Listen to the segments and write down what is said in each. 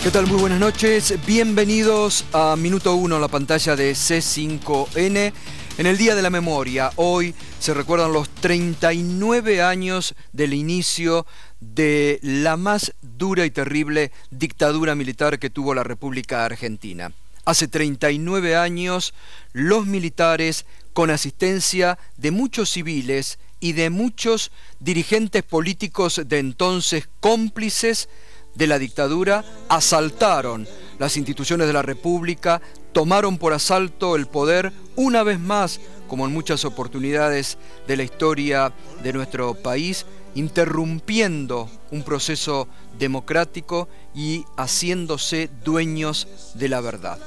¿Qué tal? Muy buenas noches. Bienvenidos a Minuto 1, la pantalla de C5N. En el Día de la Memoria, hoy se recuerdan los 39 años del inicio de la más dura y terrible dictadura militar que tuvo la República Argentina. Hace 39 años, los militares, con asistencia de muchos civiles y de muchos dirigentes políticos de entonces cómplices de la dictadura, asaltaron las instituciones de la República, tomaron por asalto el poder una vez más, como en muchas oportunidades de la historia de nuestro país, interrumpiendo un proceso democrático y haciéndose dueños de la verdad.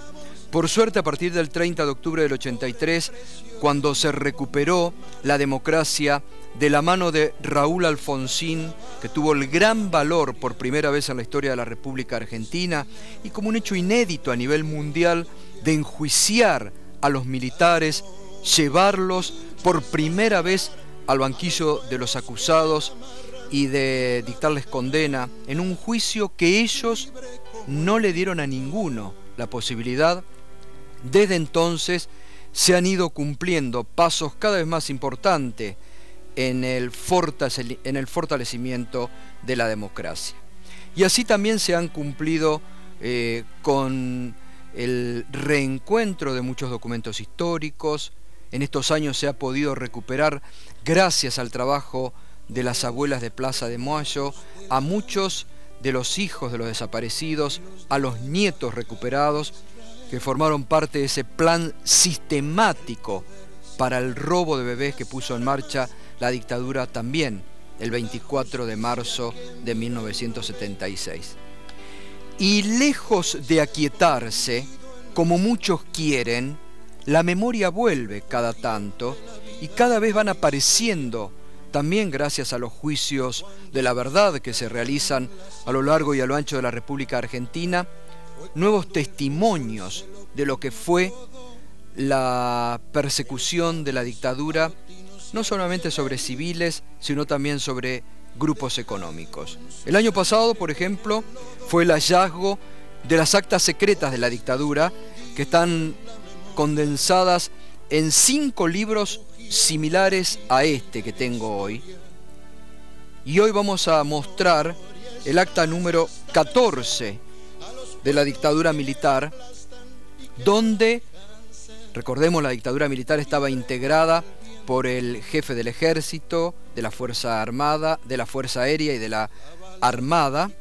Por suerte, a partir del 30 de octubre del 83, cuando se recuperó la democracia de la mano de Raúl Alfonsín, que tuvo el gran valor por primera vez en la historia de la República Argentina y como un hecho inédito a nivel mundial de enjuiciar a los militares, llevarlos por primera vez al banquillo de los acusados y de dictarles condena en un juicio que ellos no le dieron a ninguno la posibilidad. Desde entonces se han ido cumpliendo pasos cada vez más importantes en el fortalecimiento de la democracia. Y así también se han cumplido con el reencuentro de muchos documentos históricos. En estos años se ha podido recuperar, gracias al trabajo de las abuelas de Plaza de Mayo, a muchos de los hijos de los desaparecidos, a los nietos recuperados, que formaron parte de ese plan sistemático para el robo de bebés que puso en marcha la dictadura también el 24 de marzo de 1976. Y lejos de aquietarse, como muchos quieren, la memoria vuelve cada tanto y cada vez van apareciendo, también gracias a los juicios de la verdad que se realizan a lo largo y a lo ancho de la República Argentina, nuevos testimonios de lo que fue la persecución de la dictadura, no solamente sobre civiles, sino también sobre grupos económicos. El año pasado, por ejemplo, fue el hallazgo de las actas secretas de la dictadura, que están condensadas en 5 libros similares a este que tengo hoy. Y hoy vamos a mostrar el acta número 14 de la dictadura militar, donde, recordemos, la dictadura militar estaba integrada por el jefe del ejército, de la Fuerza Armada, de la Fuerza Aérea y de la Armada.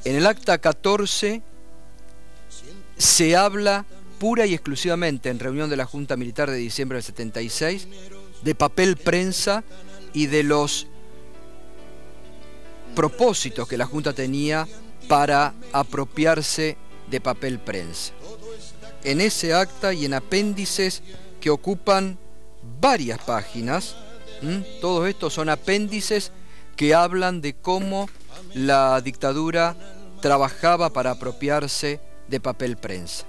En el acta 14 se habla pura y exclusivamente, en reunión de la Junta Militar de diciembre del 76, de papel prensa y de los propósitos que la Junta tenía para apropiarse de papel prensa. En ese acta y en apéndices que ocupan varias páginas, todos estos son apéndices que hablan de cómo la dictadura trabajaba para apropiarse de papel prensa.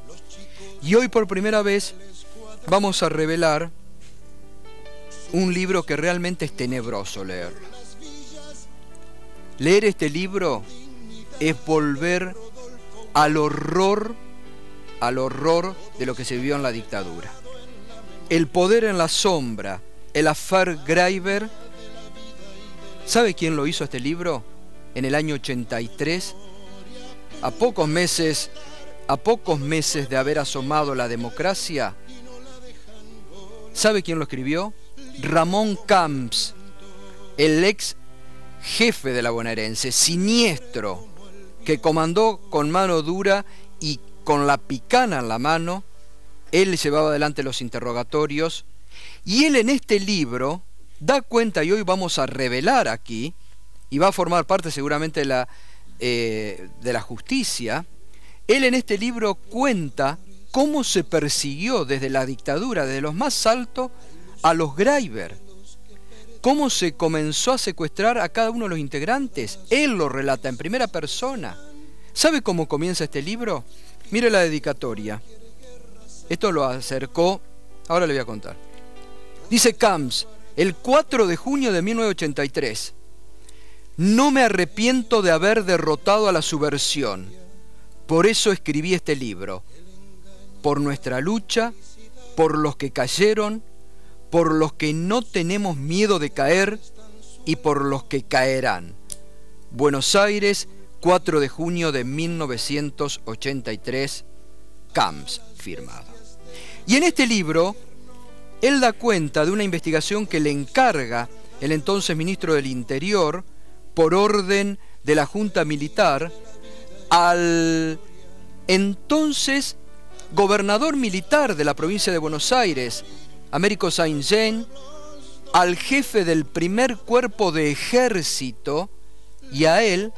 Y hoy por primera vez vamos a revelar un libro que realmente es tenebroso leerlo. Leer este libro es volver al horror de lo que se vivió en la dictadura. El poder en la sombra, el affair Greiber. ¿Sabe quién lo hizo este libro? En el año 83, a pocos meses de haber asomado la democracia. ¿Sabe quién lo escribió? Ramón Camps, el ex jefe de la bonaerense, siniestro, que comandó con mano dura y con la picana en la mano. Él llevaba adelante los interrogatorios y él en este libro da cuenta, y hoy vamos a revelar aquí, y va a formar parte seguramente de la justicia. Él en este libro cuenta cómo se persiguió desde la dictadura, desde los más altos a los Greiber, cómo se comenzó a secuestrar a cada uno de los integrantes. Él lo relata en primera persona. ¿Sabe cómo comienza este libro? Mire la dedicatoria. Esto lo acercó, ahora le voy a contar. Dice Camps, el 4 de junio de 1983, No me arrepiento de haber derrotado a la subversión. Por eso escribí este libro. Por nuestra lucha, por los que cayeron, por los que no tenemos miedo de caer y por los que caerán. Buenos Aires, 4 de junio de 1983, Camps, firmado. Y en este libro, él da cuenta de una investigación que le encarga el entonces ministro del Interior, por orden de la Junta Militar, al entonces gobernador militar de la provincia de Buenos Aires, Américo Saint-Jean, al jefe del primer cuerpo de ejército y a él,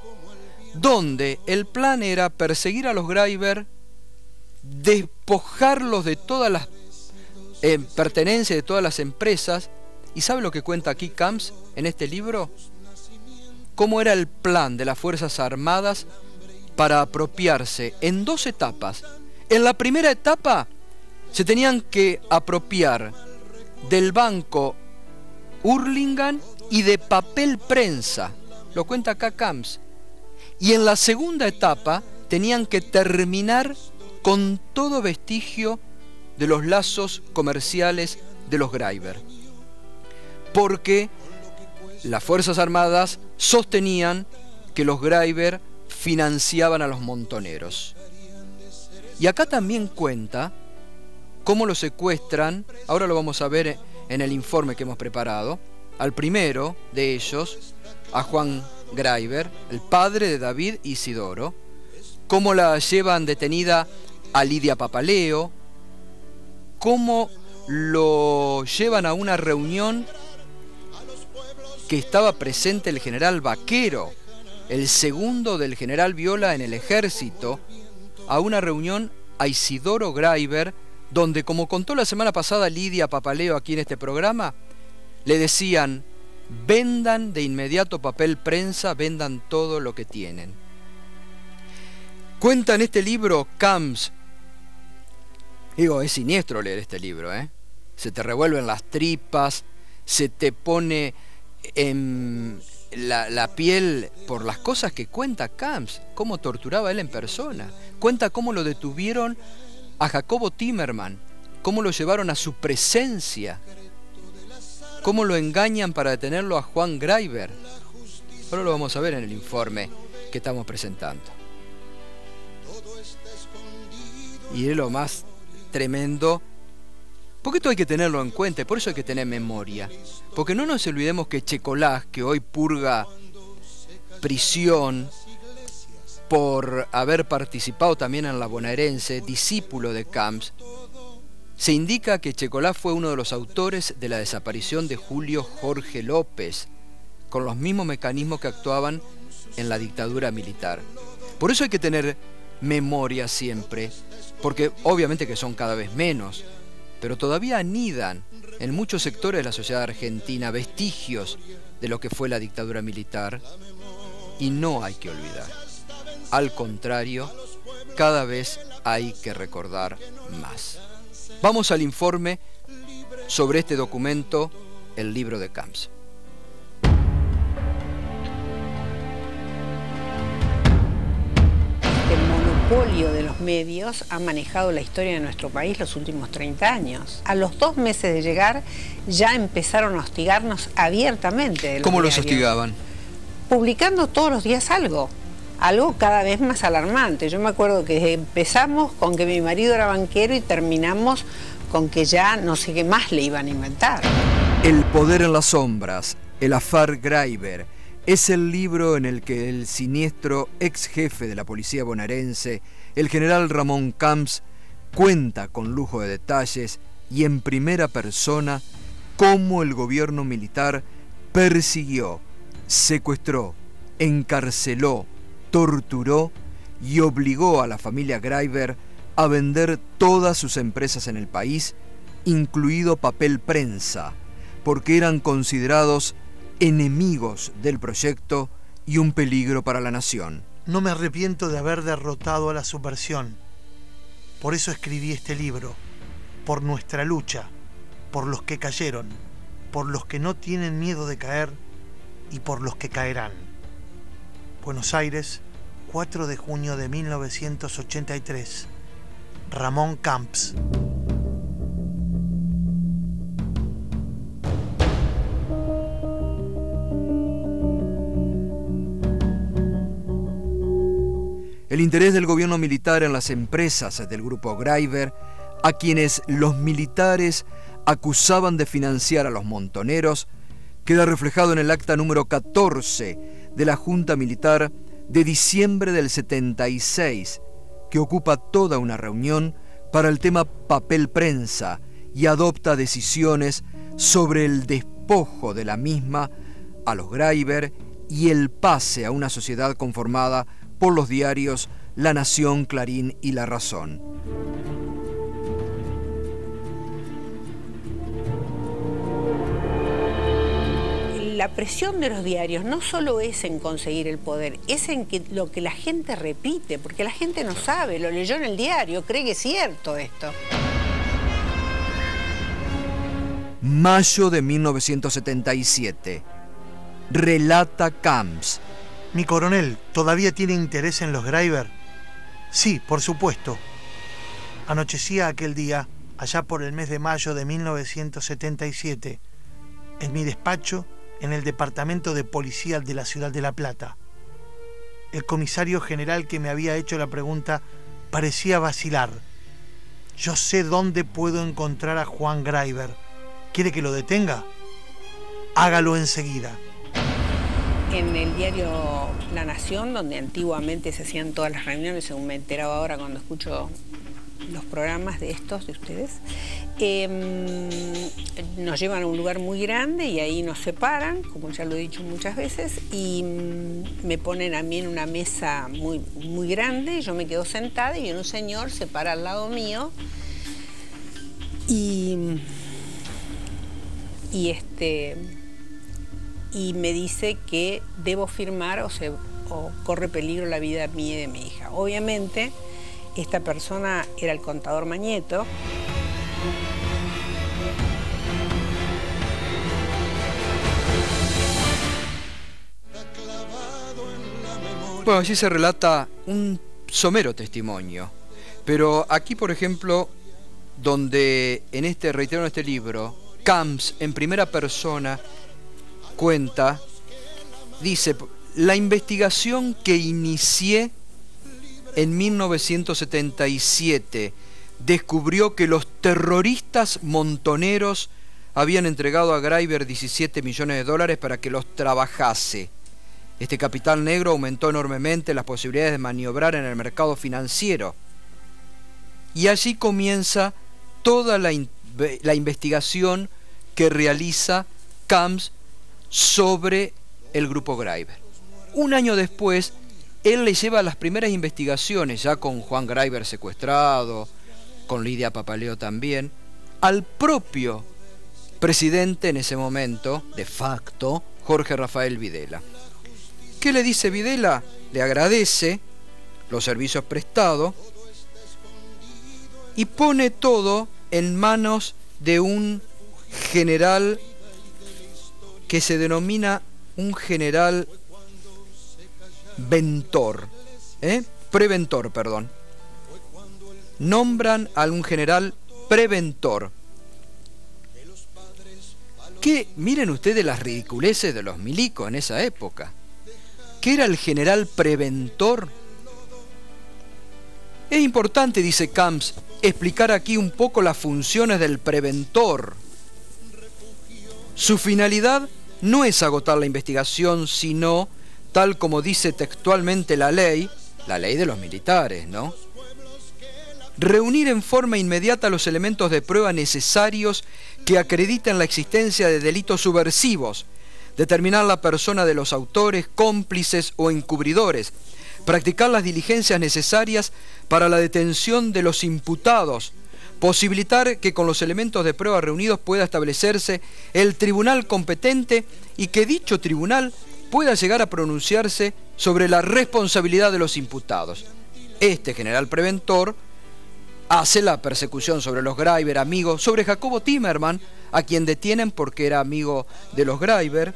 donde el plan era perseguir a los Greiber, despojarlos de todas las pertenencias de todas las empresas. ¿Y sabe lo que cuenta aquí Camps en este libro? Cómo era el plan de las Fuerzas Armadas para apropiarse en 2 etapas. En la primera etapa se tenían que apropiar del banco Hurlingham y de papel prensa. Lo cuenta acá Camps. Y en la segunda etapa tenían que terminar con todo vestigio de los lazos comerciales de los Greiber. Porque las Fuerzas Armadas sostenían que los Greiber financiaban a los montoneros. Y acá también cuenta cómo lo secuestran, ahora lo vamos a ver en el informe que hemos preparado, al primero de ellos, a Juan Greiber, el padre de David Isidoro, cómo la llevan detenida a Lidia Papaleo, cómo lo llevan a una reunión que estaba presente el general Vaquero, el segundo del general Viola en el ejército, a una reunión a Isidoro Greiber, donde, como contó la semana pasada Lidia Papaleo aquí en este programa, le decían: vendan de inmediato papel prensa, vendan todo lo que tienen. Cuenta en este libro Camps, digo, es siniestro leer este libro, se te revuelven las tripas, se te pone en la piel por las cosas que cuenta Camps, cómo torturaba él en persona. Cuenta cómo lo detuvieron a Jacobo Timerman, cómo lo llevaron a su presencia, cómo lo engañan para detenerlo a Juan Greiber. Ahora lo vamos a ver en el informe que estamos presentando. Y es lo más tremendo, porque esto hay que tenerlo en cuenta, y por eso hay que tener memoria. Porque no nos olvidemos que Checolás, que hoy purga prisión por haber participado también en la bonaerense, discípulo de Camps, se indica que Checolás fue uno de los autores de la desaparición de Julio Jorge López, con los mismos mecanismos que actuaban en la dictadura militar. Por eso hay que tener memoria siempre, porque obviamente que son cada vez menos, pero todavía anidan en muchos sectores de la sociedad argentina vestigios de lo que fue la dictadura militar, y no hay que olvidar. Al contrario, cada vez hay que recordar más. Vamos al informe sobre este documento, el libro de Camps. El monopolio de los medios ha manejado la historia de nuestro país los últimos 30 años. A los 2 meses de llegar ya empezaron a hostigarnos abiertamente. ¿Cómo los hostigaban? Publicando todos los días algo cada vez más alarmante. Yo me acuerdo que empezamos con que mi marido era banquero y terminamos con que ya no sé qué más le iban a inventar. El poder en las sombras, el affair Greiber, es el libro en el que el siniestro ex jefe de la policía bonaerense, el general Ramón Camps, cuenta con lujo de detalles y en primera persona cómo el gobierno militar persiguió, secuestró, encarceló, torturó y obligó a la familia Greiber a vender todas sus empresas en el país, incluido papel prensa, porque eran considerados enemigos del proyecto y un peligro para la nación. No me arrepiento de haber derrotado a la subversión. Por eso escribí este libro, por nuestra lucha, por los que cayeron, por los que no tienen miedo de caer y por los que caerán. Buenos Aires, 4 de junio de 1983. Ramón Camps. El interés del gobierno militar en las empresas del grupo Greiber, a quienes los militares acusaban de financiar a los montoneros, queda reflejado en el acta número 14 de la Junta Militar de diciembre del 76, que ocupa toda una reunión para el tema papel prensa y adopta decisiones sobre el despojo de la misma a los Greiber y el pase a una sociedad conformada por los diarios La Nación, Clarín y La Razón. La presión de los diarios no solo es en conseguir el poder, es en lo que la gente repite, porque la gente no sabe, lo leyó en el diario, cree que es cierto esto. Mayo de 1977. Relata Camps. Mi coronel, ¿todavía tiene interés en los Greiber? Sí, por supuesto. Anochecía aquel día, allá por el mes de mayo de 1977, en mi despacho, en el departamento de policía de la ciudad de La Plata. El comisario general que me había hecho la pregunta parecía vacilar. Yo sé dónde puedo encontrar a Juan Greiber. ¿Quiere que lo detenga? Hágalo enseguida. En el diario La Nación, donde antiguamente se hacían todas las reuniones, según me enteraba ahora cuando escucho los programas de estos, de ustedes, nos llevan a un lugar muy grande y ahí nos separan, como ya lo he dicho muchas veces, y me ponen a mí en una mesa muy, muy grande, yo me quedo sentada y viene un señor, se para al lado mío y me dice que debo firmar o corre peligro la vida mía y de mi hija. Obviamente, esta persona era el contador Mañeto. Bueno, allí se relata un somero testimonio, pero aquí, por ejemplo, donde reitero en este libro, Camps, en primera persona, cuenta, dice, la investigación que inicié en 1977 descubrió que los terroristas montoneros habían entregado a Greiber 17 millones de dólares para que los trabajase. Este capital negro aumentó enormemente las posibilidades de maniobrar en el mercado financiero. Y allí comienza toda la investigación que realiza Camps sobre el grupo Greiber. Un año después, él le lleva las primeras investigaciones, ya con Juan Greiber secuestrado, con Lidia Papaleo también, al propio presidente en ese momento, de facto, Jorge Rafael Videla. ¿Qué le dice Videla? Le agradece los servicios prestados y pone todo en manos de un general que se denomina un general preventor, perdón. Nombran a un general preventor. Que miren ustedes las ridiculeces de los milicos en esa época. ¿Qué era el general preventor? Es importante, dice Camps, explicar aquí un poco las funciones del preventor. Su finalidad no es agotar la investigación, sino, tal como dice textualmente la ley de los militares, ¿no? Reunir en forma inmediata los elementos de prueba necesarios que acrediten la existencia de delitos subversivos, determinar la persona de los autores, cómplices o encubridores, practicar las diligencias necesarias para la detención de los imputados, posibilitar que con los elementos de prueba reunidos pueda establecerse el tribunal competente y que dicho tribunal pueda llegar a pronunciarse sobre la responsabilidad de los imputados. Este general preventor hace la persecución sobre los Greiber amigos, sobre Jacobo Timerman, a quien detienen porque era amigo de los Greiber,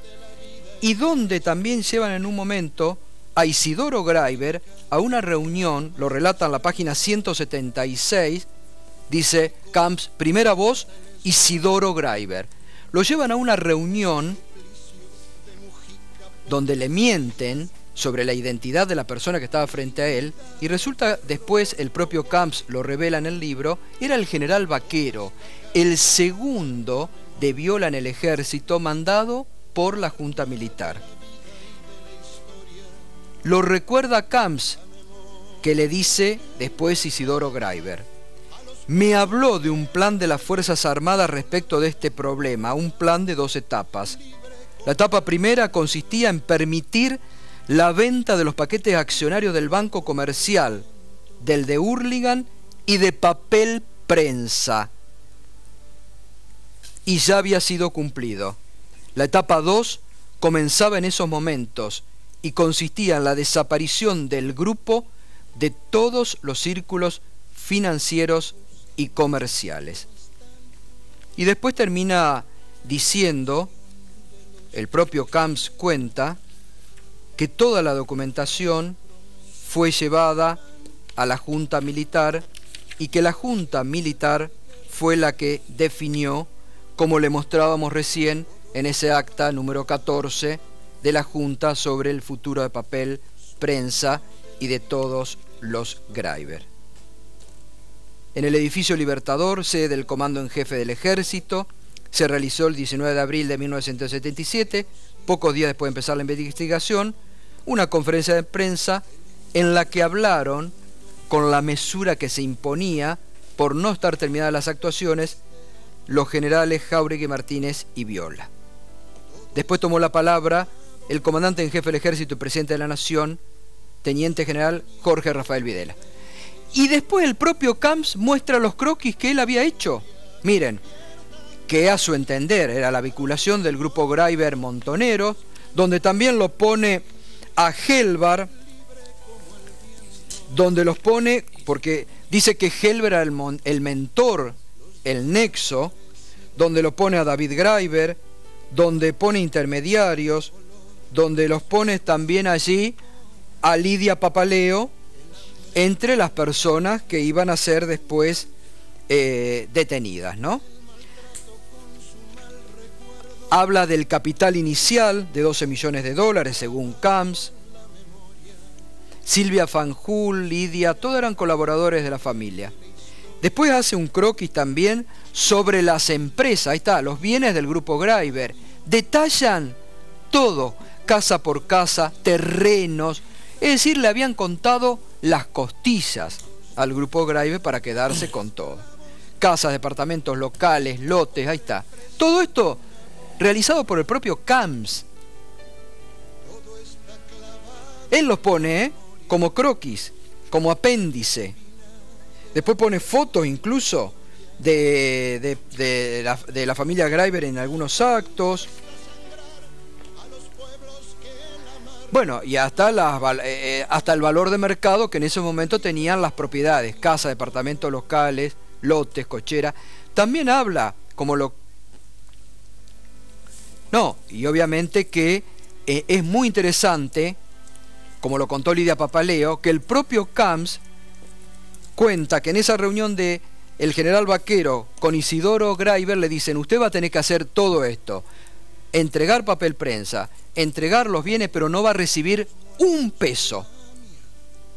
y donde también llevan en un momento a Isidoro Graiber a una reunión, lo relata en la página 176, dice Camps, primera voz, Isidoro Graiber. Lo llevan a una reunión donde le mienten sobre la identidad de la persona que estaba frente a él, y resulta después, el propio Camps lo revela en el libro, era el general Vaquero, el segundo de viola en el ejército mandado por la Junta Militar. Lo recuerda Camps, que le dice después Isidoro Graiber: me habló de un plan de las Fuerzas Armadas respecto de este problema, un plan de 2 etapas. La etapa primera consistía en permitir la venta de los paquetes accionarios del Banco Comercial, del de Hurlingham y de papel prensa. Y ya había sido cumplido. La etapa 2 comenzaba en esos momentos y consistía en la desaparición del grupo de todos los círculos financieros y comerciales. Y después termina diciendo, el propio Camps cuenta, que toda la documentación fue llevada a la Junta Militar y que la Junta Militar fue la que definió, como le mostrábamos recién en ese acta número 14 de la Junta sobre el futuro de papel, prensa y de todos los Graiber. En el edificio Libertador, sede del Comando en Jefe del Ejército, se realizó el 19 de abril de 1977, pocos días después de empezar la investigación, una conferencia de prensa en la que hablaron con la mesura que se imponía por no estar terminadas las actuaciones los generales Jáuregui, Martínez y Viola. Después tomó la palabra el comandante en jefe del Ejército y presidente de la Nación, teniente general Jorge Rafael Videla. Y después el propio Camps muestra los croquis que él había hecho. Miren, que a su entender era la vinculación del grupo Graiber Montonero, donde también lo pone a Helbar, donde los pone, porque dice que Helbar era el mentor, el nexo, donde lo pone a David Graiber, donde pone intermediarios, donde los pone también allí a Lidia Papaleo, entre las personas que iban a ser después detenidas, ¿no? Habla del capital inicial de 12 millones de dólares, según Camps. Silvia Fanjul, Lidia, todos eran colaboradores de la familia. Después hace un croquis también sobre las empresas, ahí está, los bienes del grupo Graiber. Detallan todo, casa por casa, terrenos. Es decir, le habían contado las costillas al grupo Graiber para quedarse con todo. Casas, departamentos, locales, lotes, ahí está. Todo esto realizado por el propio Camps. Él los pone como croquis, como apéndice. Después pone fotos incluso de la familia Graiber en algunos actos. Bueno, y hasta el valor de mercado que en ese momento tenían las propiedades, casas, departamentos locales, lotes, cochera. También habla, como lo... No, y obviamente que es muy interesante, como lo contó Lidia Papaleo, que el propio Camps cuenta que en esa reunión de el general Vaquero con Isidoro Graiber le dicen: usted va a tener que hacer todo esto, entregar papel prensa, entregar los bienes, pero no va a recibir un peso,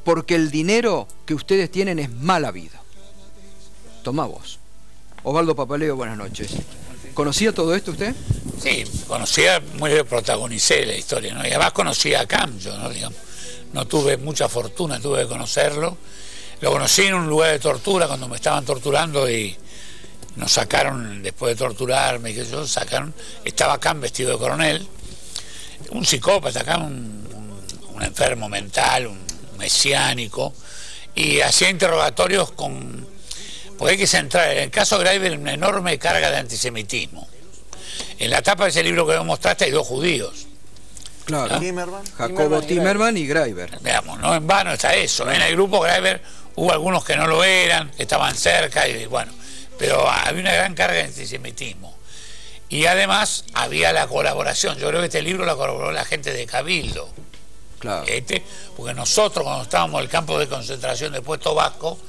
porque el dinero que ustedes tienen es mal habido. Toma vos. Osvaldo Papaleo, buenas noches. ¿Conocía todo esto usted? Sí, conocía, muy protagonicé la historia, ¿no? Y además conocía a Camps, ¿no? Digamos, no tuve mucha fortuna, tuve que conocerlo. Lo conocí en un lugar de tortura cuando me estaban torturando y nos sacaron, después de torturarme, que yo, sacaron, estaba Camps vestido de coronel, un psicópata acá, un enfermo mental, un mesiánico, y hacía interrogatorios con... Porque hay que centrar, en el caso de Graiber, una enorme carga de antisemitismo. En la tapa de ese libro que me mostraste hay 2 judíos. Claro, ¿no? Jacobo Timerman y Graiber. Veamos, no en vano está eso. En el grupo Graiber hubo algunos que no lo eran, que estaban cerca, y bueno, pero había una gran carga de antisemitismo. Y además había la colaboración, yo creo que este libro la colaboró la gente de Cabildo. Claro. Porque nosotros, cuando estábamos en el campo de concentración de Puesto Vasco,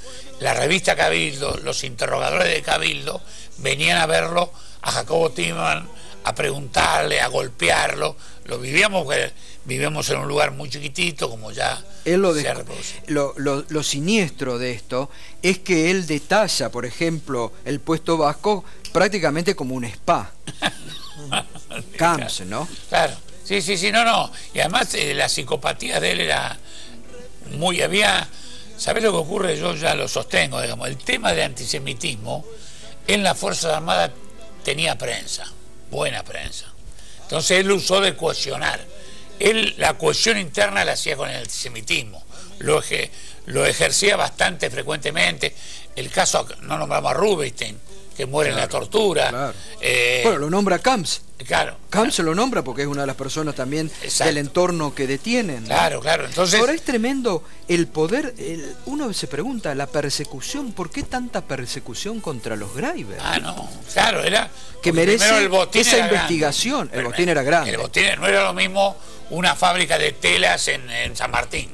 la revista Cabildo, los interrogadores de Cabildo, venían a verlo, a Jacobo Timann, a preguntarle, a golpearlo. Lo vivíamos, porque vivíamos en un lugar muy chiquitito, como ya lo siniestro de esto es que él detalla, por ejemplo, el Puesto Vasco prácticamente como un spa. Camps, ¿no? Claro, sí, no. Y además la psicopatía de él era muy... ¿Sabés lo que ocurre? Yo ya lo sostengo, digamos. El tema de antisemitismo en las Fuerzas Armadas tenía prensa, buena prensa. Entonces él usó de cohesionar. Él la cohesión interna la hacía con el antisemitismo. Lo ejercía bastante frecuentemente. El caso, no nombramos a Rubinstein, que muere en la tortura. Claro. Bueno, lo nombra Camps. Claro. Camps se lo nombra porque es una de las personas también del entorno que detienen. Claro. Entonces, ahora es tremendo el poder. Uno se pregunta, la persecución, ¿por qué tanta persecución contra los Greiber? No, claro, era que merece el botín esa investigación. El botín era grande. El botín no era lo mismo una fábrica de telas en San Martín.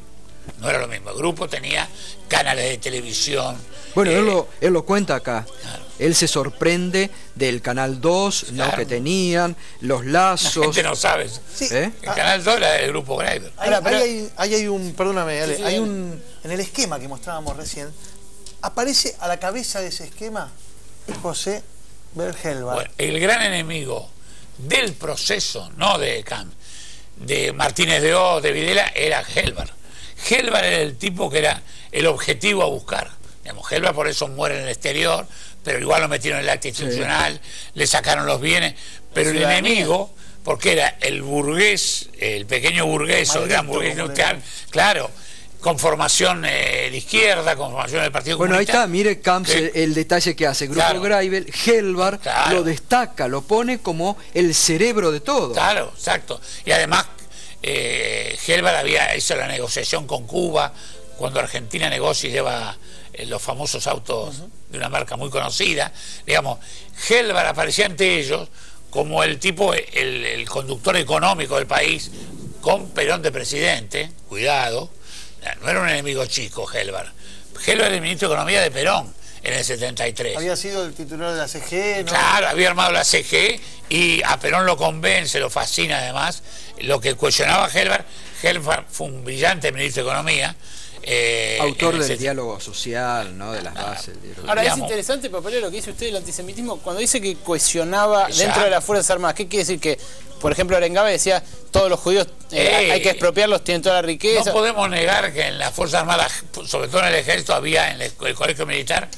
No era lo mismo. El grupo tenía canales de televisión. Bueno, él lo cuenta acá. Claro. Él se sorprende del Canal 2, claro, ¿no? Que tenían, los lazos. La gente no sabe. Sí. El Canal 2 era del grupo Greiber. Ahí hay un, perdóname, Ale, hay un, en el esquema que mostrábamos recién, aparece a la cabeza de ese esquema José Bergelbar. Bueno, el gran enemigo del proceso, no de Camps, de Martínez de Oz, de Videla, era Gelbar. Gelbar era el tipo que era el objetivo a buscar. Digamos, Gelbar por eso muere en el exterior, pero igual lo metieron en el acta institucional, le sacaron los bienes, pero el enemigo, porque era el burgués, el pequeño burgués, o el gran burgués industrial, claro, con formación de izquierda, con formación del Partido Comunista. Bueno, ahí está, mire Camps, el detalle que hace. Grupo Greiber, Gelbar lo destaca, lo pone como el cerebro de todo. Claro, exacto. Y además, Gelbar hizo la negociación con Cuba, cuando Argentina negocia y lleva los famosos autos de una marca muy conocida. Digamos, Gelbar aparecía ante ellos como el tipo, el conductor económico del país, con Perón de presidente. Cuidado, no era un enemigo chico Gelbar. Gelbar era el ministro de Economía de Perón en el 73. Había sido el titular de la CGE, ¿no? Claro, había armado la CGE y a Perón lo convence, lo fascina además. Lo que cuestionaba Gelbar fue un brillante ministro de Economía. Autor del diálogo social, ¿no? De las bases. Ahora, es interesante, Papaleo, lo que dice usted del antisemitismo, cuando dice que cohesionaba dentro de las Fuerzas Armadas. ¿Qué quiere decir? Que, por ejemplo, Arengabe decía, todos los judíos hay que expropiarlos, tienen toda la riqueza. No podemos negar que en las Fuerzas Armadas, sobre todo en el Ejército, había en el colegio militar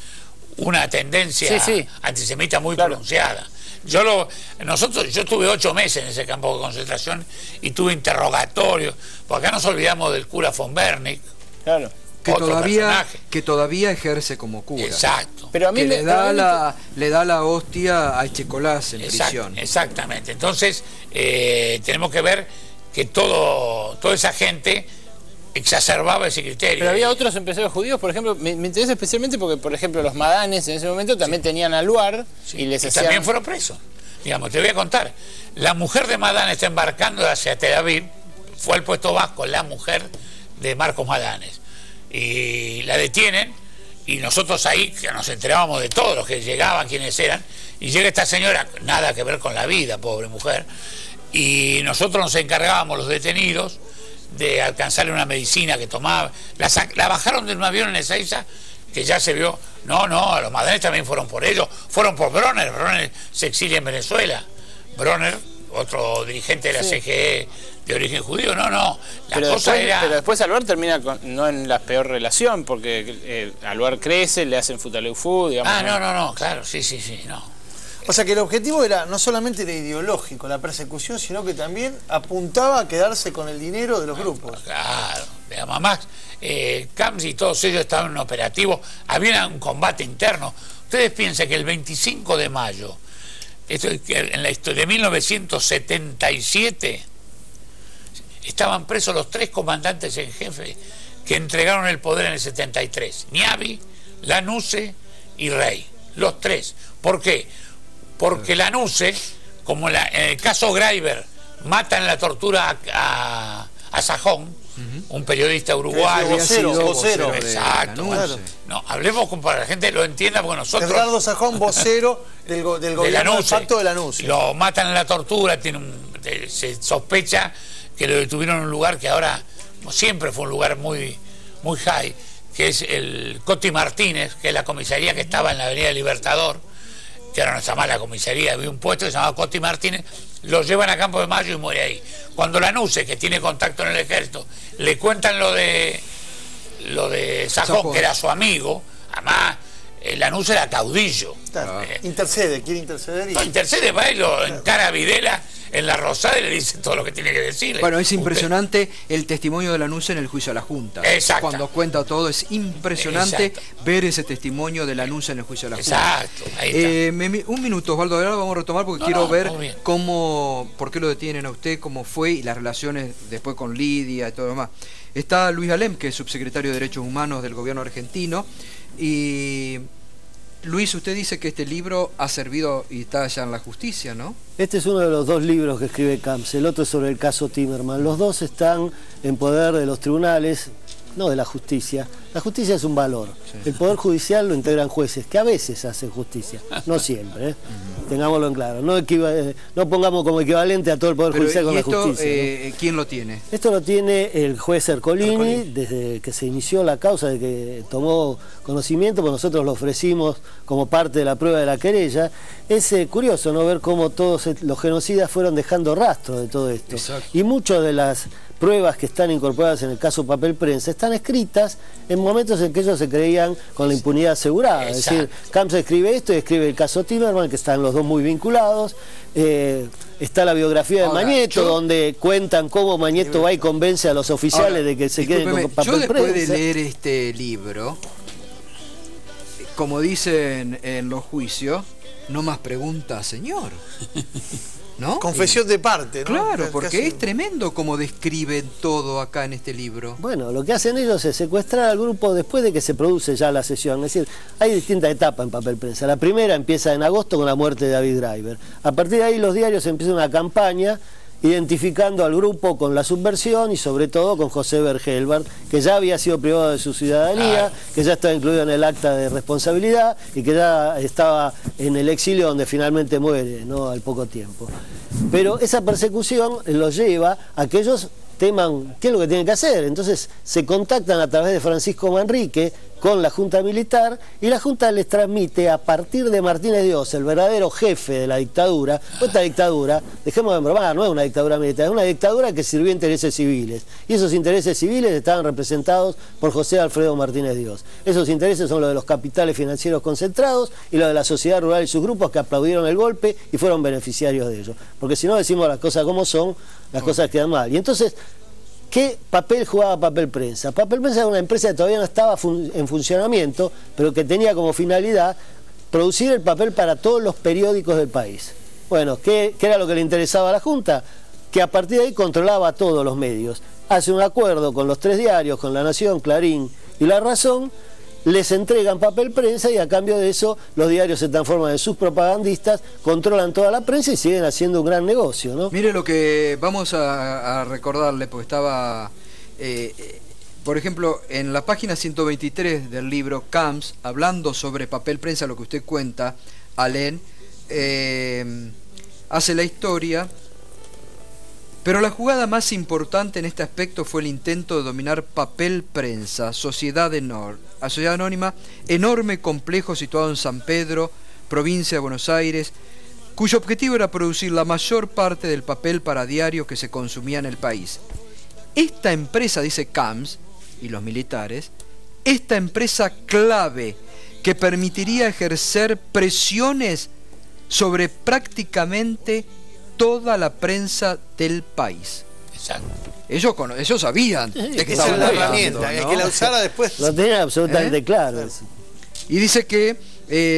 una tendencia antisemita muy pronunciada. Yo estuve 8 meses en ese campo de concentración y tuve interrogatorios, porque acá nos olvidamos del cura von Bernick. Claro. Que todavía ejerce como cura. Exacto. Pero a mí le da la hostia a Echecolás en prisión. Exactamente. Entonces, tenemos que ver que toda esa gente exacerbaba ese criterio. Pero había otros empresarios judíos, por ejemplo, me interesa especialmente porque, por ejemplo, los Madanes en ese momento también tenían aluar y también fueron presos. Digamos, te voy a contar. La mujer de Madán está embarcando hacia Tel Aviv, fue al Puesto Vasco, la mujer de Marcos Madanes. Y la detienen, y nosotros ahí que nos enterábamos de todos los que llegaban, quiénes eran, y llega esta señora, nada que ver con la vida, pobre mujer, y nosotros nos encargábamos, los detenidos, de alcanzarle una medicina que tomaba. La bajaron de un avión en Ezeiza, que ya se vio. No, los Madanes también fueron por ellos, fueron por Bronner. Bronner se exilia en Venezuela. Bronner, otro dirigente de la CGE de origen judío, pero después Aluar termina no en la peor relación, porque Aluar crece, le hacen Futaleufú, digamos. No, claro, sí, no. O sea que el objetivo no solamente era ideológico, la persecución, sino que también apuntaba a quedarse con el dinero de los grupos. Claro, además Camps y todos ellos estaban en operativo, había un combate interno. Ustedes piensan que el 25 de mayo, en la historia de 1977, estaban presos los 3 comandantes en jefe que entregaron el poder en el 73, Niavi, Lanusse y Rey, los 3. ¿Por qué? Porque Lanusse, como en el caso Greiber, matan en la tortura a Sajón, un periodista uruguayo. Vocero. Exacto. Claro. No, hablemos para que la gente lo entienda, porque nosotros... Edgardo Sajón, vocero del gobierno del pacto de Lanús. Lo matan en la tortura, se sospecha que lo detuvieron en un lugar que ahora, siempre fue un lugar muy, muy high, que es el Coti Martínez, que es la comisaría que estaba en la Avenida Libertador, que ahora no se llama la comisaría, había un puesto que se llamaba Coti Martínez, lo llevan a Campo de Mayo y muere ahí. Cuando Lanús, que tiene contacto en el ejército, le cuentan lo de Sajón, que era su amigo, además Lanús era caudillo. Claro. Quiere interceder. Intercede, va y lo encara a Videla en la Rosada y le dice todo lo que tiene que decir. Bueno, es impresionante el testimonio de Lanús en el juicio a la Junta. Exacto. Cuando cuenta todo, es impresionante ver ese testimonio de Lanús en el juicio a la Junta. Exacto, ahí está. Un minuto, Osvaldo, ahora vamos a retomar porque quiero ver por qué lo detienen a usted, cómo fue y las relaciones después con Lidia y todo lo demás. Está Luis Alem, que es subsecretario de Derechos Humanos del gobierno argentino, y... Luis, usted dice que este libro ha servido y está ya en la justicia, ¿no? Este es uno de los 2 libros que escribe Camps, el otro es sobre el caso Timerman. Los 2 están en poder de los tribunales, no de la justicia. La justicia es un valor. Sí. El poder judicial lo integran jueces, que a veces hacen justicia, no siempre, ¿eh? Tengámoslo en claro. No pongamos como equivalente a todo el poder judicial con la justicia. ¿No? ¿Quién lo tiene? Esto lo tiene el juez Ercolini desde que se inició la causa, de que tomó conocimiento, pues nosotros lo ofrecimos como parte de la prueba de la querella. Es curioso, ¿no?, ver cómo todos los genocidas fueron dejando rastro de todo esto. Exacto. Y muchas de las pruebas que están incorporadas en el caso Papel Prensa están escritas en momentos en que ellos se creían con la impunidad asegurada. Exacto. Es decir, Camps escribe esto y escribe el caso Timerman, que están los dos muy vinculados. Está la biografía de Mañeto, donde cuentan cómo Mañeto va y convence a los oficiales de que se queden con Papel Prensa. Yo después de leer este libro, como dicen en los juicios, no más preguntas, señor. ¿No? Confesión de parte, ¿no? Claro, porque es tremendo como describen todo acá en este libro. Bueno, lo que hacen ellos es secuestrar al grupo después de que se produce ya la sesión. Es decir, hay distintas etapas en Papel Prensa. La primera empieza en agosto con la muerte de David Driver. A partir de ahí los diarios empiezan una campaña identificando al grupo con la subversión y sobre todo con José Bergelbart, que ya había sido privado de su ciudadanía, que ya estaba incluido en el acta de responsabilidad y que ya estaba en el exilio donde finalmente muere, ¿no?, al poco tiempo. Pero esa persecución los lleva a que ellos teman qué es lo que tienen que hacer. Entonces se contactan a través de Francisco Manrique con la Junta Militar y la Junta les transmite a partir de Martínez Dios, el verdadero jefe de la dictadura. Esta dictadura, dejemos de bromar, no es una dictadura militar, es una dictadura que sirvió a intereses civiles. Y esos intereses civiles estaban representados por José Alfredo Martínez Dios. Esos intereses son los de los capitales financieros concentrados y los de la sociedad rural y sus grupos que aplaudieron el golpe y fueron beneficiarios de ello. Porque si no decimos las cosas como son, las cosas quedan mal. Y entonces, ¿qué papel jugaba Papel Prensa? Papel Prensa era una empresa que todavía no estaba en funcionamiento, pero que tenía como finalidad producir el papel para todos los periódicos del país. Bueno, ¿qué era lo que le interesaba a la Junta? Que a partir de ahí controlaba a todos los medios. Hace un acuerdo con los 3 diarios, con La Nación, Clarín y La Razón, les entregan Papel Prensa y a cambio de eso los diarios se transforman en sus propagandistas, controlan toda la prensa y siguen haciendo un gran negocio, ¿no? Mire lo que vamos a recordarle, porque estaba, por ejemplo, en la página 123 del libro Camps, hablando sobre Papel Prensa, lo que usted cuenta, Alén, hace la historia. Pero la jugada más importante en este aspecto fue el intento de dominar Papel Prensa, sociedad anónima, enorme complejo situado en San Pedro, provincia de Buenos Aires, cuyo objetivo era producir la mayor parte del papel para diario que se consumía en el país. Esta empresa, dice Camps y los militares, esta empresa clave que permitiría ejercer presiones sobre prácticamente toda la prensa del país. Exacto. Ellos sabían de que esa estaba es la herramienta, ¿no? Que la usara después. Lo tenían absolutamente claro. Y dice que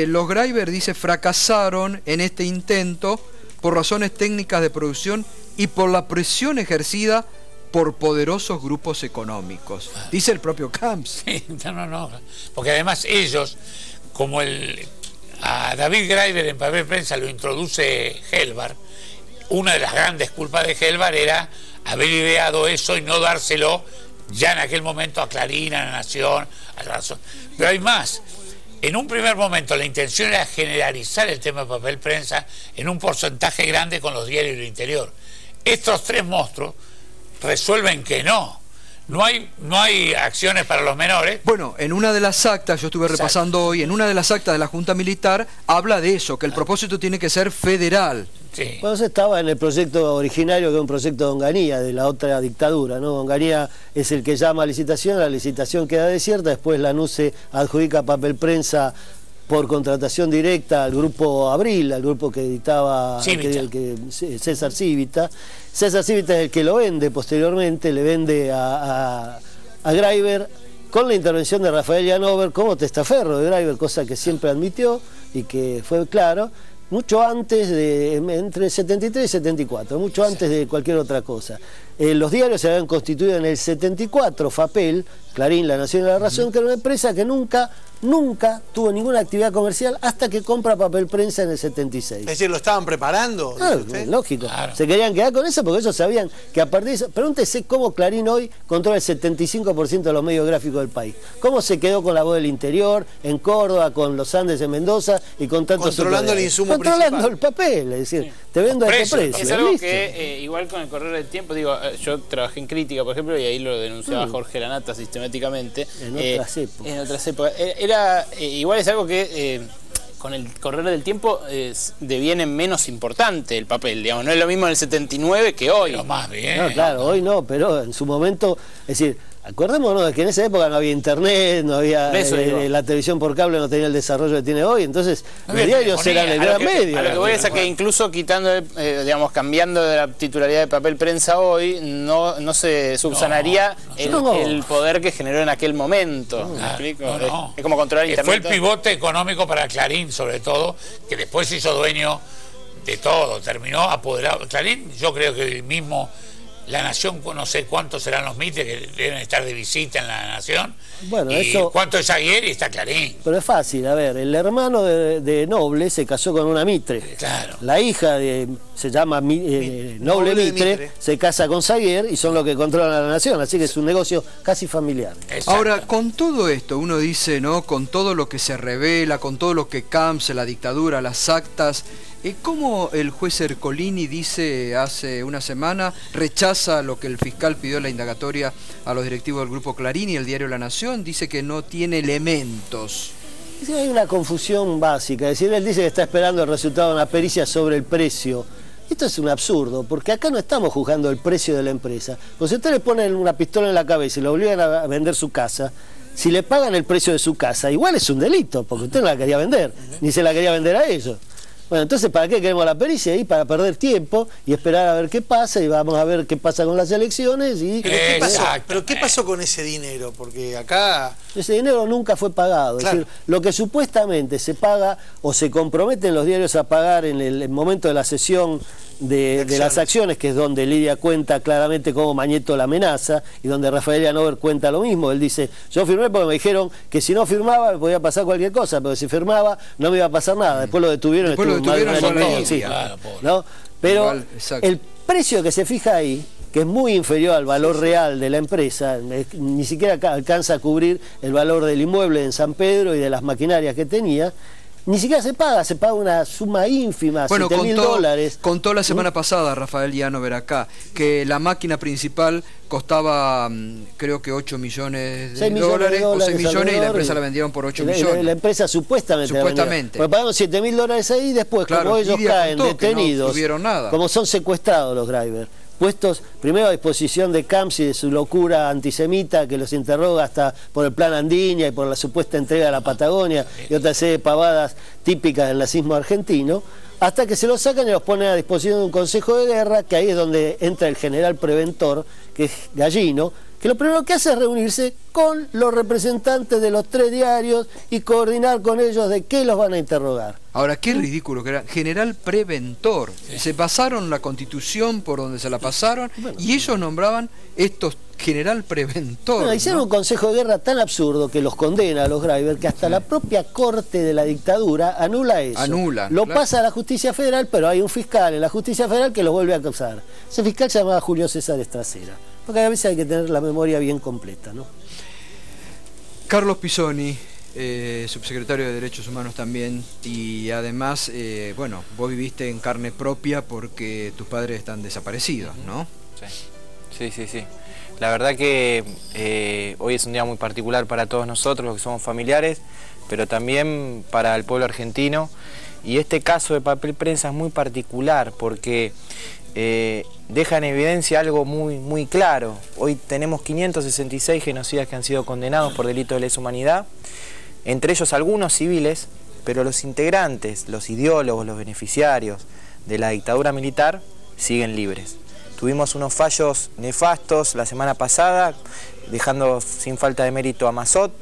los Greiber, dice, fracasaron en este intento por razones técnicas de producción y por la presión ejercida por poderosos grupos económicos. Dice el propio Camps. Sí, no. Porque además ellos, como a David Greiber en Papel Prensa lo introduce Helbart, una de las grandes culpas de Helbart era haber ideado eso y no dárselo ya en aquel momento a Clarín, a La Nación, a La Razón. Pero hay más. En un primer momento la intención era generalizar el tema de papel prensa en un porcentaje grande con los diarios del interior. Estos tres monstruos resuelven que no hay acciones para los menores. Bueno, en una de las actas, yo estuve repasando hoy, en una de las actas de la Junta Militar habla de eso, que el propósito tiene que ser federal. Sí. Bueno, eso estaba en el proyecto originario, que es un proyecto de Onganía, de la otra dictadura, ¿no? Onganía es el que llama a licitación, la licitación queda desierta, después la NUCE adjudica papel prensa por contratación directa al grupo Abril, al grupo que editaba César Civita. César Civita es el que lo vende posteriormente, le vende a Greiber con la intervención de Rafael Llanover como testaferro de Greiber, cosa que siempre admitió y que fue claro, mucho antes de, entre 73 y 74, mucho antes de cualquier otra cosa. Los diarios se habían constituido en el 74, FAPEL, Clarín, La Nación y La Razón, que era una empresa que nunca tuvo ninguna actividad comercial hasta que compra papel prensa en el 76. Es decir, ¿lo estaban preparando? Claro, lógico. Claro. Se querían quedar con eso porque ellos sabían que a partir de eso... Pregúntese cómo Clarín hoy controla el 75% de los medios gráficos del país. ¿Cómo se quedó con La Voz del Interior, en Córdoba, con Los Andes en Mendoza y con tantos... Controlando el insumo principal. Controlando el papel, es decir, te vendo a este precio. Es algo que, igual con el correr del tiempo, digo, yo trabajé en crítica, por ejemplo, y ahí lo denunciaba Jorge Lanata sistemáticamente. En otras épocas. En otras épocas. Igual es algo que con el correr del tiempo deviene menos importante el papel, digamos. No es lo mismo en el 79 que hoy. Pero más bien. No, claro, hoy no, pero en su momento, es decir, acordémonos de que en esa época no había internet, no había la televisión por cable, no tenía el desarrollo que tiene hoy, entonces los diarios eran el gran medio. A lo que voy es a que incluso quitando, digamos, cambiando de la titularidad de papel prensa hoy, no se subsanaría el poder que generó en aquel momento. ¿Me explico? Es como controlar internet. Fue el pivote económico para Clarín, sobre todo, que después se hizo dueño de todo, terminó apoderado. Clarín, yo creo que el mismo... La Nación, no sé cuántos serán los Mitre que deben estar de visita en La Nación. Bueno, y eso... cuánto es Aguirre y está Clarín. Pero es fácil, a ver, el hermano de Noble se casó con una Mitre. Claro. La hija se llama Noble Mitre, se casa con Saguier y son los que controlan a La Nación, así que es un negocio casi familiar. Ahora, con todo esto, uno dice, ¿no? Con todo lo que se revela, con todo lo que Camps, la dictadura, las actas... ¿Cómo el juez Ercolini dice hace una semana, rechaza lo que el fiscal pidió en la indagatoria a los directivos del Grupo Clarín y el diario La Nación? Dice que no tiene elementos. Hay una confusión básica, es decir, él dice que está esperando el resultado de una pericia sobre el precio. Esto es un absurdo, porque acá no estamos juzgando el precio de la empresa. Pues si usted le pone una pistola en la cabeza y lo obligan a vender su casa, si le pagan el precio de su casa, igual es un delito, porque usted no la quería vender, ni se la quería vender a ellos. Bueno, entonces, ¿para qué queremos la pericia? Ahí para perder tiempo y esperar a ver qué pasa, y vamos a ver qué pasa con las elecciones. ¿Pero qué pasó con ese dinero? Porque acá... Ese dinero nunca fue pagado. Claro. Es decir, lo que supuestamente se paga o se comprometen los diarios a pagar en el momento de la sesión de las acciones, que es donde Lidia cuenta claramente cómo Mañeto la amenaza y donde Rafael Llanover cuenta lo mismo. Él dice, yo firmé porque me dijeron que si no firmaba me podía pasar cualquier cosa, pero si firmaba no me iba a pasar nada. Después lo detuvieron, ¿no? Pero igual, el precio que se fija ahí, que es muy inferior al valor real de la empresa, ni siquiera alcanza a cubrir el valor del inmueble en San Pedro y de las maquinarias que tenía, ni siquiera se paga una suma ínfima, bueno, $7.000. Contó la semana pasada Rafael Llanover acá, que la máquina principal costaba, creo que 8 millones de dólares, o 6 millones, y la empresa la vendieron por 8 millones. La empresa supuestamente. Pues pagaron $7.000 ahí, y después, claro, como ellos caen detenidos, no tuvieron nada. Como son secuestrados los Greiber, puestos primero a disposición de Camps y de su locura antisemita que los interroga hasta por el plan Andiña y por la supuesta entrega a la Patagonia y otra serie de pavadas típicas del nazismo argentino, hasta que se los sacan y los ponen a disposición de un consejo de guerra, que ahí es donde entra el general preventor, que es Gallino, que lo primero que hace es reunirse con los representantes de los 3 diarios y coordinar con ellos de qué los van a interrogar. Ahora, qué ridículo que era. General preventor. Se pasaron la Constitución por donde se la pasaron, y ellos nombraban estos general preventor. Bueno, hicieron un consejo de guerra tan absurdo que los condena a los Greiber, que hasta la propia corte de la dictadura anula eso. Lo pasa a la justicia federal, pero hay un fiscal en la justicia federal que los vuelve a acusar. Ese fiscal se llamaba Julio César Estracera. porque a veces hay que tener la memoria bien completa, ¿no? Carlos Pisoni, subsecretario de Derechos Humanos también, y además, bueno, vos viviste en carne propia porque tus padres están desaparecidos, ¿no? Sí. La verdad que hoy es un día muy particular para todos nosotros, los que somos familiares, pero también para el pueblo argentino. Y este caso de Papel Prensa es muy particular porque deja en evidencia algo muy claro. Hoy tenemos 566 genocidas que han sido condenados por delitos de lesa humanidad, entre ellos algunos civiles, pero los integrantes, los ideólogos, los beneficiarios de la dictadura militar siguen libres. Tuvimos unos fallos nefastos la semana pasada, dejando sin falta de mérito a Massot,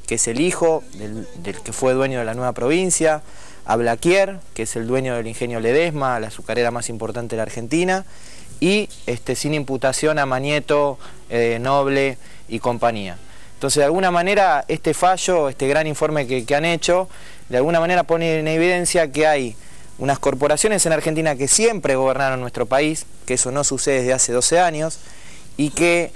que es el hijo del que fue dueño de la nueva provincia, a Blaquier, que es el dueño del ingenio Ledesma, la azucarera más importante de la Argentina, y sin imputación a Manieto, Noble y compañía. Entonces, de alguna manera, este fallo, este gran informe que han hecho, de alguna manera pone en evidencia que hay unas corporaciones en Argentina que siempre gobernaron nuestro país, que eso no sucede desde hace 12 años, y que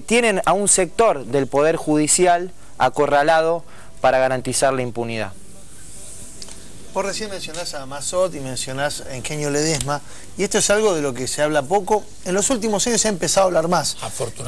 tienen a un sector del Poder Judicial acorralado para garantizar la impunidad. Vos recién mencionás a Massot y mencionás a Ingenio Ledesma, y esto es algo de lo que se habla poco. En los últimos años se ha empezado a hablar más,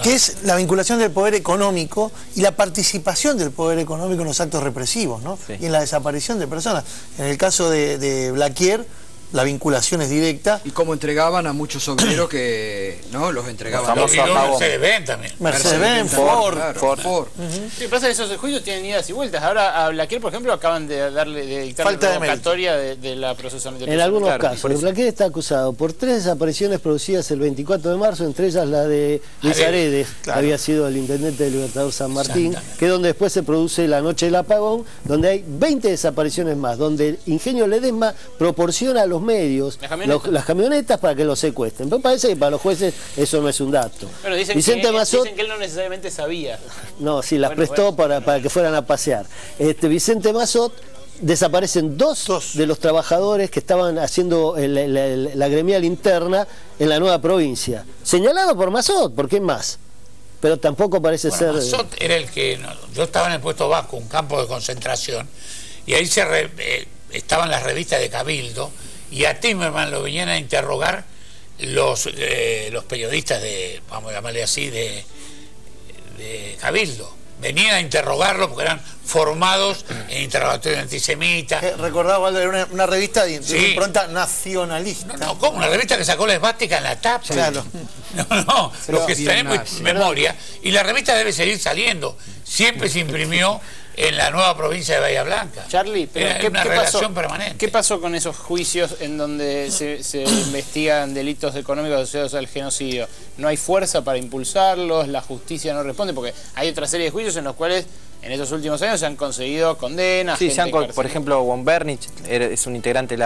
que es la vinculación del poder económico y la participación del poder económico en los actos represivos, ¿no? Sí. Y en la desaparición de personas. En el caso de Blaquier, la vinculación es directa. Y cómo entregaban a muchos obreros que no los entregaban. Mercedes-Benz también. Mercedes-Benz, Ford. Sí, pasa que esos juicios tienen idas y vueltas. Ahora a Blaquier, por ejemplo, acaban de dictar la revocatoria de la procesamiento. En algunos casos, Blaquier está acusado por 3 desapariciones producidas el 24 de marzo, entre ellas la de Luis Aredes, que había sido el intendente del Libertador San Martín, que es donde después se produce la noche del apagón, donde hay 20 desapariciones más, donde el Ingenio Ledesma proporciona a los medios, las camionetas para que los secuestren. Pero parece que para los jueces eso no es un dato. Pero dicen que él no necesariamente sabía. No, sí, las prestó para que fueran a pasear. Vicente Massot, desaparecen dos de los trabajadores que estaban haciendo la gremial interna en la nueva provincia. Señalado por Massot, ¿por qué más? Pero tampoco parece ser... Massot era el que... yo estaba en el puesto Vasco, un campo de concentración, y ahí estaban las revistas de Cabildo, y a Timerman lo venían a interrogar los periodistas vamos a llamarle así, de Cabildo. Venían a interrogarlo porque eran formados en interrogatorio antisemita. Recordaba, era una revista de impronta nacionalista. No, ¿cómo? Una revista que sacó la esvástica en la tapa. Claro. No, lo que tenemos memoria. Y la revista debe seguir saliendo. Siempre se imprimió en la nueva provincia de Bahía Blanca. Charlie, pero ¿qué pasó con esos juicios en donde se investigan delitos económicos asociados al genocidio? ¿No hay fuerza para impulsarlos? ¿La justicia no responde? Porque hay otra serie de juicios en los cuales en estos últimos años se han conseguido condenas. Sí, por ejemplo, von Bernich es un integrante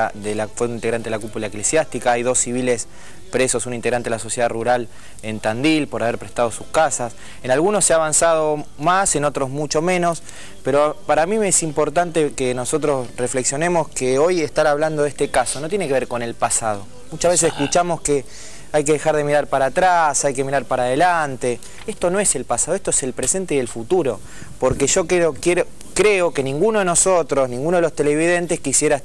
fue un integrante de la cúpula eclesiástica. Hay 2 civiles presos, un integrante de la sociedad rural en Tandil por haber prestado sus casas. En algunos se ha avanzado más, en otros mucho menos, pero para mí es importante que nosotros reflexionemos que hoy estar hablando de este caso no tiene que ver con el pasado. Muchas veces escuchamos que hay que dejar de mirar para atrás, hay que mirar para adelante. Esto no es el pasado, esto es el presente y el futuro, porque yo creo que ninguno de nosotros, ninguno de los televidentes quisiera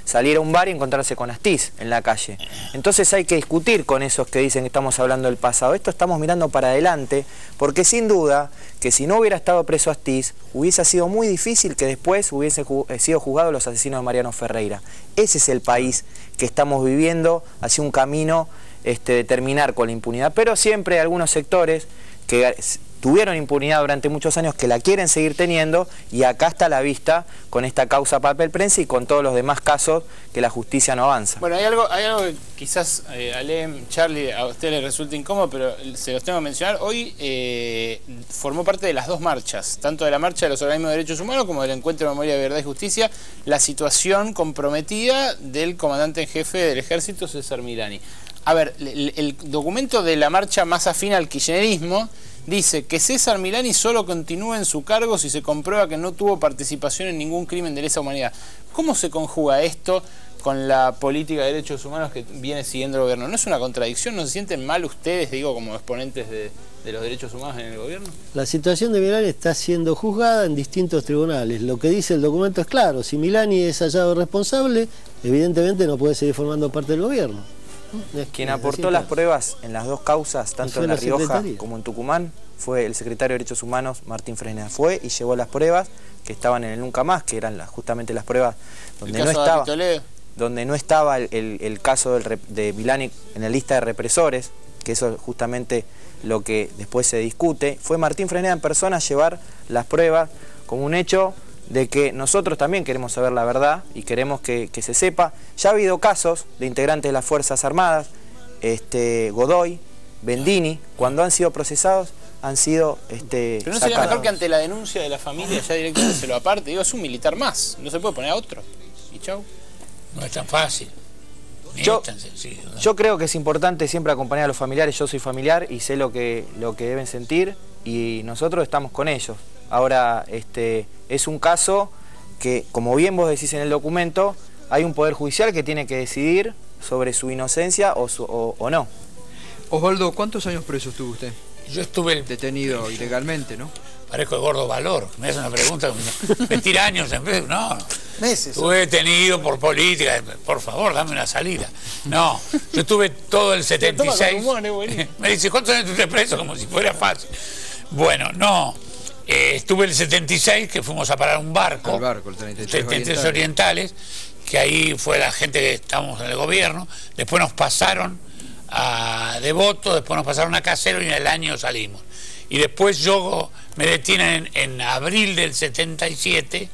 salir a un bar y encontrarse con Astiz en la calle. Entonces hay que discutir con esos que dicen que estamos hablando del pasado. Esto estamos mirando para adelante, porque sin duda que si no hubiera estado preso Astiz, hubiese sido muy difícil que después hubiesen sido juzgados los asesinos de Mariano Ferreira. Ese es el país que estamos viviendo, hacia un camino de terminar con la impunidad, pero siempre hay algunos sectores que tuvieron impunidad durante muchos años que la quieren seguir teniendo, y acá está a la vista con esta causa Papel Prensa y con todos los demás casos que la justicia no avanza. Bueno, hay algo que quizás Alem, Charlie, a usted le resulta incómodo, pero se los tengo que mencionar. Hoy formó parte de las 2 marchas, tanto de la marcha de los organismos de derechos humanos como del Encuentro de Memoria, Verdad y Justicia, la situación comprometida del comandante en jefe del ejército, César Milani. A ver, el documento de la marcha más afín al kirchnerismo dice que César Milani solo continúa en su cargo si se comprueba que no tuvo participación en ningún crimen de lesa humanidad. ¿Cómo se conjuga esto con la política de derechos humanos que viene siguiendo el gobierno. ¿No es una contradicción? ¿No se sienten mal ustedes, digo, como exponentes de los derechos humanos en el gobierno? La situación de Milani está siendo juzgada en distintos tribunales. Lo que dice el documento es claro. Si Milani es hallado responsable, evidentemente no puede seguir formando parte del gobierno. Quien aportó las pruebas en las dos causas, tanto en La Rioja como en Tucumán, fue el secretario de Derechos Humanos, Martín Fresneda. Fue y llevó las pruebas que estaban en el Nunca Más, que eran justamente las pruebas donde no estaba el caso de Milani en la lista de represores, que eso es justamente lo que después se discute. Fue Martín Fresneda en persona a llevar las pruebas como un hecho de que nosotros también queremos saber la verdad y queremos que se sepa. Ya ha habido casos de integrantes de las Fuerzas Armadas, Godoy, Bendini, cuando han sido procesados, han sido Pero no sería mejor que ante la denuncia de la familia ya directamente se lo aparte. Digo, es un militar más, no se puede poner a otro. Y chau. No es tan fácil. Yo creo que es importante siempre acompañar a los familiares. Yo soy familiar y sé lo que deben sentir y nosotros estamos con ellos. Ahora, es un caso que, como bien vos decís en el documento, hay un poder judicial que tiene que decidir sobre su inocencia o no. Osvaldo, ¿cuántos años preso estuvo usted? Yo estuve detenido ilegalmente, ¿no? Parezco el gordo Valor. Me hace una pregunta, me tira años en vez. No, meses. Estuve detenido por política. Por favor, dame una salida. No, yo estuve todo el 76. Me dice, ¿cuántos años estuviste preso? Como si fuera fácil. Bueno, no. Estuve el 76, que fuimos a parar un barco. El barco, el 33 Orientales, que ahí fue la gente que estábamos en el gobierno. Después nos pasaron a Devoto, después nos pasaron a Casero y en el año salimos. Y después yo me detienen en abril del 77,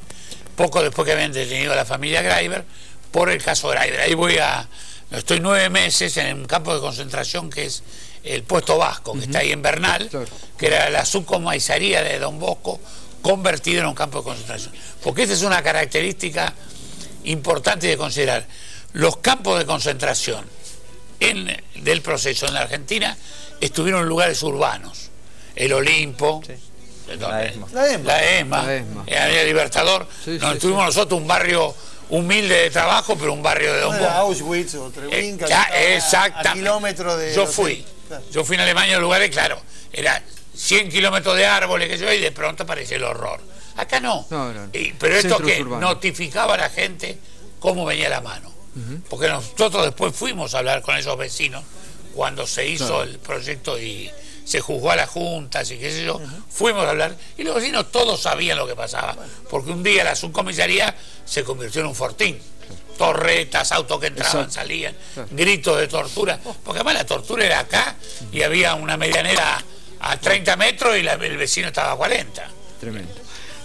poco después que habían detenido a la familia Greiber, por el caso Greiber. Ahí estoy 9 meses en un campo de concentración que es el Puesto Vasco, que está ahí en Bernal, que era la subcomisaría de Don Bosco, convertido en un campo de concentración. Porque esta es una característica importante de considerar. Los campos de concentración del proceso en la Argentina estuvieron en lugares urbanos. El Olimpo, la ESMA, el Libertador. Tuvimos nosotros un barrio humilde de trabajo, pero un barrio de Don Bosco. Auschwitz o Treblinka, exactamente. A kilómetros de... Yo fui en Alemania, en lugares, claro, era 100 kilómetros de árboles que yo, y de pronto aparecía el horror. Acá no. Pero esto que notificaba a la gente cómo venía la mano. Porque nosotros después fuimos a hablar con esos vecinos cuando se hizo el proyecto y se juzgó a las juntas y qué sé yo, fuimos a hablar y los vecinos todos sabían lo que pasaba, porque un día la subcomisaría se convirtió en un fortín. Torretas, autos que entraban, salían, gritos de tortura, porque además la tortura era acá y había una medianera a 30 metros y el vecino estaba a 40. Tremendo.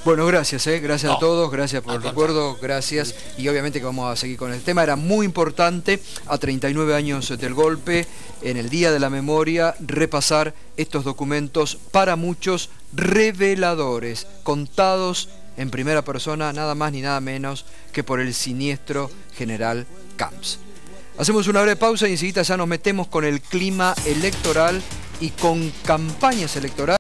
Bueno, gracias, gracias a todos, gracias por el recuerdo, gracias, y obviamente que vamos a seguir con el tema. Era muy importante, a 39 años del golpe, en el Día de la Memoria, repasar estos documentos, para muchos reveladores, contados en primera persona, nada más ni nada menos que por el siniestro general Camps. Hacemos una breve pausa y enseguida ya nos metemos con el clima electoral y con campañas electorales.